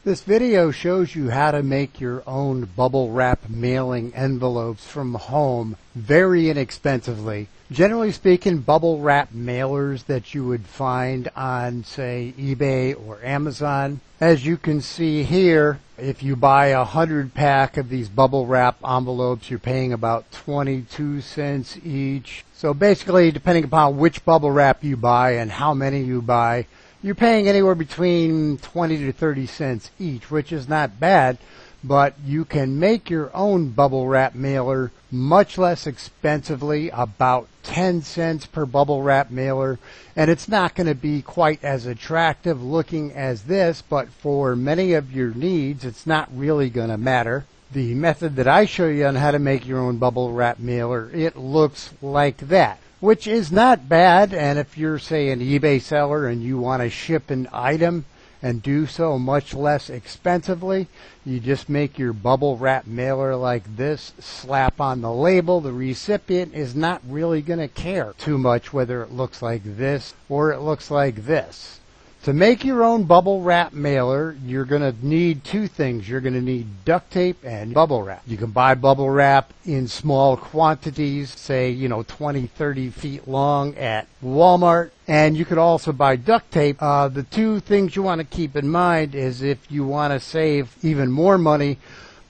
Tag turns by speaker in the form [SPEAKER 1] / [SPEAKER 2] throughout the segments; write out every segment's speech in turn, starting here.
[SPEAKER 1] This video shows you how to make your own bubble wrap mailing envelopes from home very inexpensively. Generally speaking, bubble wrap mailers that you would find on, say, eBay or Amazon. As you can see here, if you buy a 100-pack of these bubble wrap envelopes, you're paying about 22 cents each. So basically, depending upon which bubble wrap you buy and how many you buy, you're paying anywhere between 20 to 30 cents each, which is not bad, but you can make your own bubble wrap mailer much less expensively, about 10 cents per bubble wrap mailer, and it's not going to be quite as attractive looking as this, but for many of your needs, it's not really going to matter. The method that I show you on how to make your own bubble wrap mailer, it looks like that, which is not bad. And if you're, say, an eBay seller and you want to ship an item and do so much less expensively, you just make your bubble wrap mailer like this, slap on the label. The recipient is not really going to care too much whether it looks like this or it looks like this. To make your own bubble wrap mailer, you're going to need two things. You're going to need duct tape and bubble wrap. You can buy bubble wrap in small quantities, say, 20, 30 feet long at Walmart. And you could also buy duct tape. The two things you want to keep in mind is if you want to save even more money,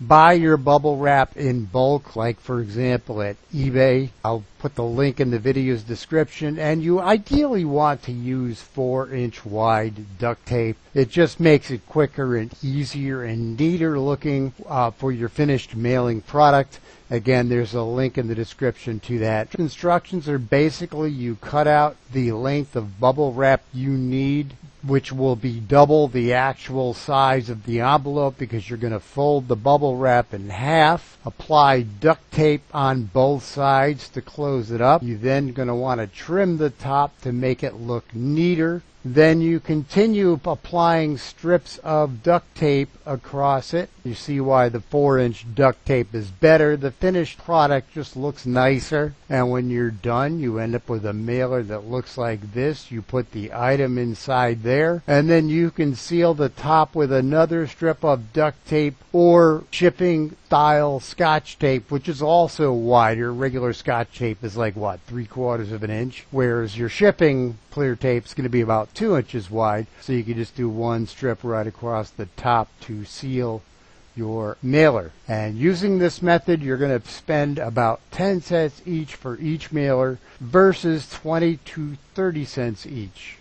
[SPEAKER 1] buy your bubble wrap in bulk, like for example at eBay. I'll put the link in the video's description, and you ideally want to use 4-inch wide duct tape. It just makes it quicker and easier and neater looking for your finished mailing product. Again, there's a link in the description to that. Instructions are basically you cut out the length of bubble wrap you need, which will be double the actual size of the envelope because you're going to fold the bubble wrap in half. Apply duct tape on both sides to close it up. You're then going to want to trim the top to make it look neater. Then you continue applying strips of duct tape across it. You see why the 4-inch duct tape is better. The finished product just looks nicer. And when you're done, you end up with a mailer that looks like this. You put the item inside there, and then you can seal the top with another strip of duct tape or shipping style Scotch tape, which is also wider. Regular Scotch tape is like, 3/4 of an inch, whereas your shipping clear tape is going to be about 2 inches wide. So you can just do one strip right across the top to seal your mailer. And using this method, you're going to spend about 10 cents each for each mailer versus 20 to 30 cents each.